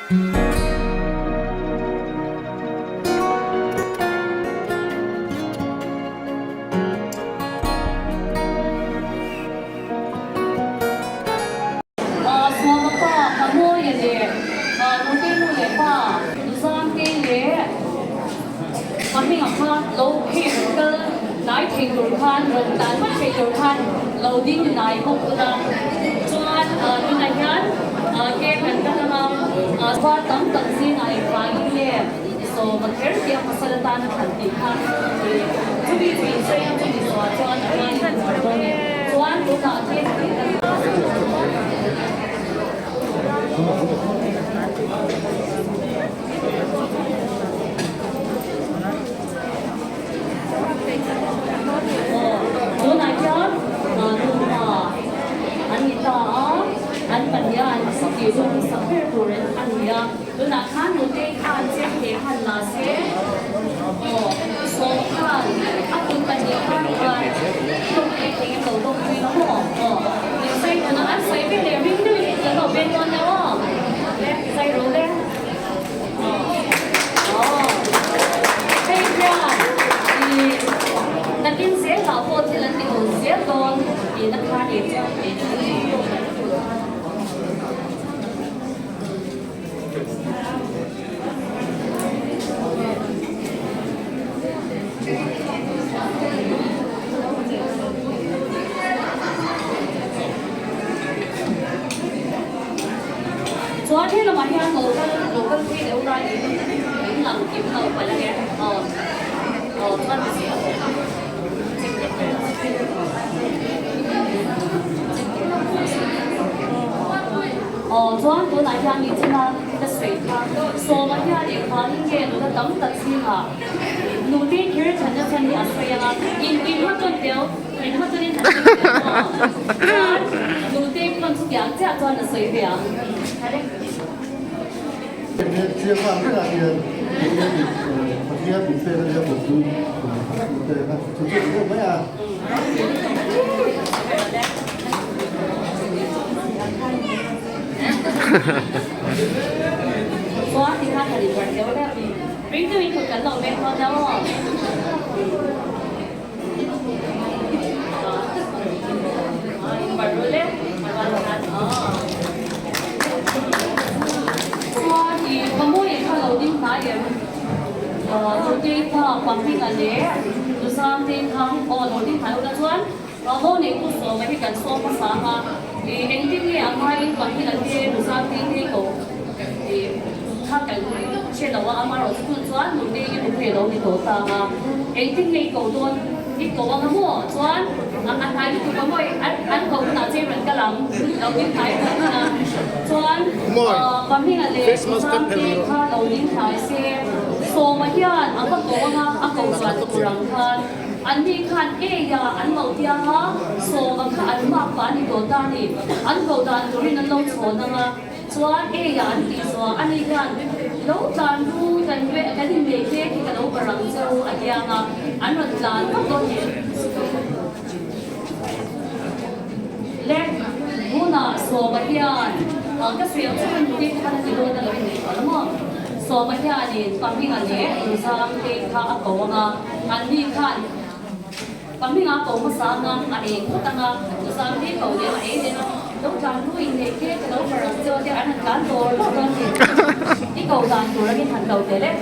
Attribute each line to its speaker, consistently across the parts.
Speaker 1: mình học hơn lâu khi cơ nói chuyện của thân rồi đánh bắt chuyện của thân lâu đi như này không có đâu cho như này nhá cái mình các nó qua tấm tận gì này và như vậy so mà thế thì em sẽ là tan thành tiền ha thì chú bị xây em thì cho anh cho anh cũng là thế anh bạn nhớ anh sắp đi dùng sắp hết rồi anh nhớ lúc nào khán một cái khán sẽ để hành là sẽ số khán áp dụng bạn nhớ khán rồi không cái tiếng đầu đông quy nó bỏ mình xây nó ăn xây cái để mình đưa cái đầu bên con nhau xây rồi đấy đây ra thì đặt tin sẽ là một thì là tình sẽ còn thì nó khá đẹp昨天的晚上我跟飞流在影能點到回來嘅嗰陣時昨晚到大家你知啦的水湯所謂嘅嘢話應該我等特先嚇努力去參加參加水啊因乜都掉因乜都啲參加努力跟出兩隻轉的水表係咧
Speaker 2: 吃饭这两天，我今天比赛那些我都，对，成绩怎么样？
Speaker 1: 我今天係嚟嘅，我咧邊度邊度緊路邊個走喎？baru咧，kamu yang kalau di saya, jadi kalau kami kan dia, usah tentang di saya udah tuan, kamu ni tu semua ni kan semua sama, ini ni amai kami lagi usah tinggi ko,ถ้ากันเช่นว่าอามาเราทุกส่วนนู่นนี่ยังเป็นเราในตัวตาเองที่มีกูตัวที่กูว่ามั่วส่วนอันท้ายที่กูว่ามั่วอันกูน่าจะเป็นกระหล่ำเราดิ้นท้ายนะส่วนความที่อะไรส่วนที่ถ้าเราดิ้นท้ายเสียโซมาเฮียนอันก็กูว่าอันกูส่วนกูรังคันอันนี้คันเอียอันเราเดียฮะโซมาคันอันมากกว่านี่ตัวตานี่อันกูตาตัวนี้นั่นเราชนนะส่วนเอียอันที่ส่วนอันนี้กันเราตานดูกันเวกันที่เมฆที่กันเราบรังเจ้าอันยังอันนั้นตานก็ตัวนี้เล็กหัวหน้าสอบเฮียนก็เสียงที่มันที่ท่านที่โดนเราเห็นแล้วมั้งสอบเฮียนนี่ปั๊มที่อันนี้ดูสามที่ข้าโกงอันนี้ขันปั๊มที่ข้าโกงภาษางอันเองก็ตั้งดูสามที่เขาเรียกเองเนี่ยเราจำด้วยเมฆที่กันเราบรังเจ้าที่อันนั้นการตัวเราต้องที่cầu đàn của nó đi thành cầu thế đấy.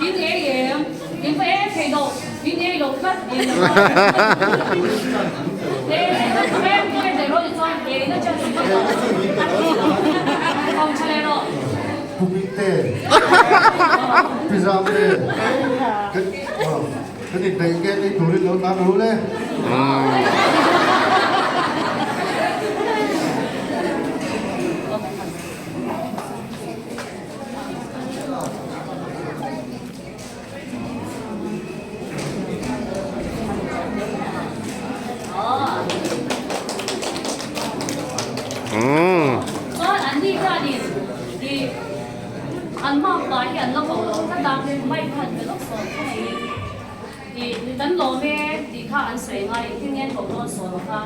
Speaker 1: Những cái gì? Những cái thầy đồ, những cái đồ cất gì nữa. Đây, em thầy đồ cho gì nó cho không cho lên rồi.
Speaker 2: 국민대 비상대 근데 되게 돌이 너무 나누네
Speaker 1: anh mong bài anh nó cũng rất là may mắn cái lúc sống กันโลเมตีข้าอันสวยงามที่เงี้ยของโลกสวยค่ะ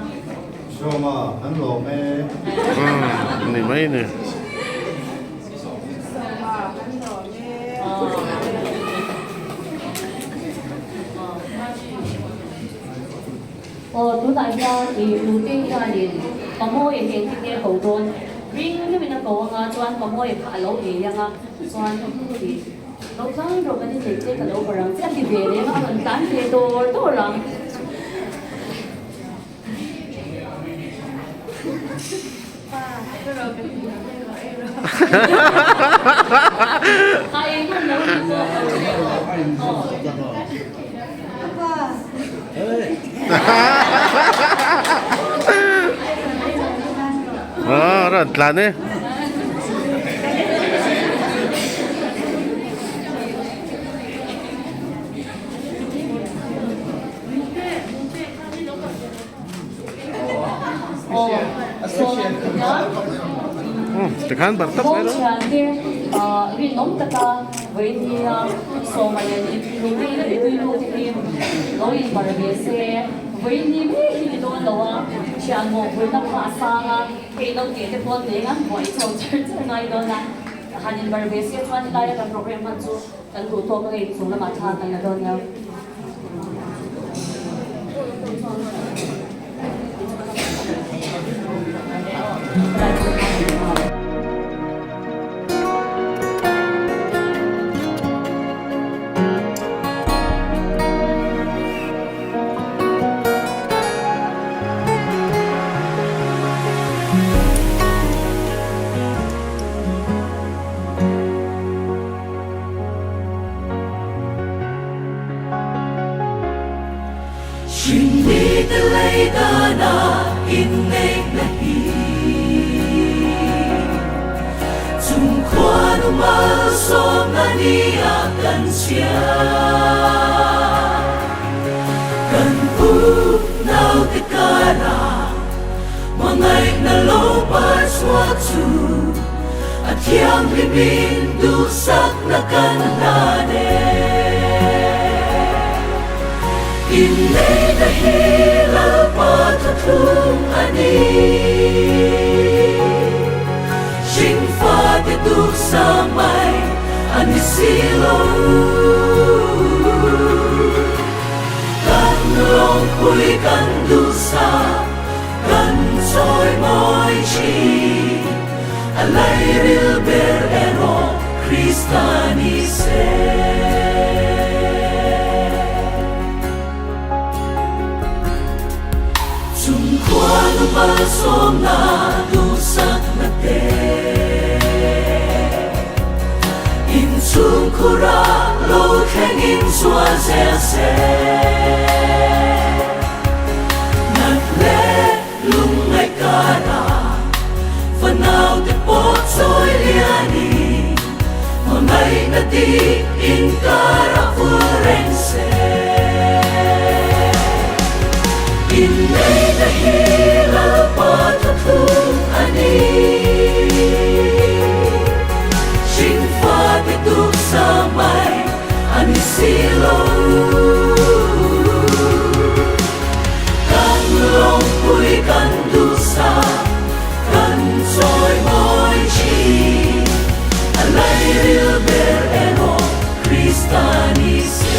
Speaker 2: Shoma, anh lộ mê.
Speaker 3: Này mấy nè.
Speaker 1: 都大家要有啲家年，咁我亦認啲嘅好多，ring 呢邊嘅講啊，轉咁我亦拍老嘢樣啊，轉咁啲，老生做緊啲姐姐嘅老個人，即係啲嘢咧，可能揀嘅多人。係咁樣
Speaker 3: Đó, là nè. Tekan bartak
Speaker 1: Bông
Speaker 3: meron.
Speaker 1: tràn kia, vì nóng tất cả với thì số mà nhận đi lúc này để tôi lưu thì nói in bảo vệ xe với thì mấy thì tôi nói tràn một với nó phá sang á khi nó tiền thì con đấy á mọi chỗ chơi chơi ngay đó là hành in bảo vệ xe cho anh ta cái program mà chú cần thủ tục cái số là mặt hàng này là đó nha.
Speaker 4: na inay nahi Zum kwan umalsom na niyakan siya Kan punaw tikara Mangay na lopar swatu At yang libindusak na kanane Inay dahil patatlong ani Singfa geduk samay anisilo Kan longkoy kan dusa Kan soy moy chi Alay rilber ero Kristanise Kuano balsom na dusak na te Insung kura lo kengin suazese Nagle lungay kara Fanaw te potsoy liani Mamay na di inkara urense Inay dahil patatlong ani Singfa geduk samay anisilo Kan longkoy kan dusa Kan soy moy chi Alay rilber eno Kristanise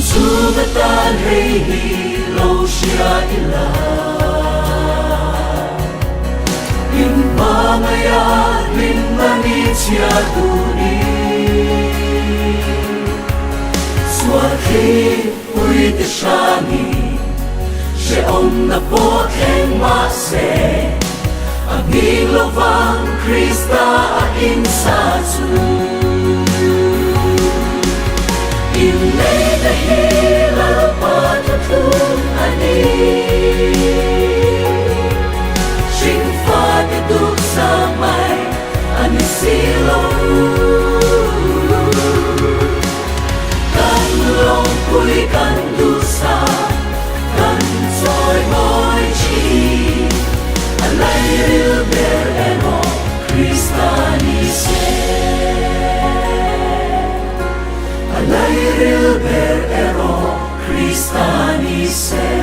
Speaker 4: Sumatan hey hilo siya ila Yung pamayan linlanit siya duni Swaki ulit siyani Siyong napot en mase Aging lovang Krista aking satu Inay dahil patatlong ani Singfa geduk samay anisilo berbero Kristani se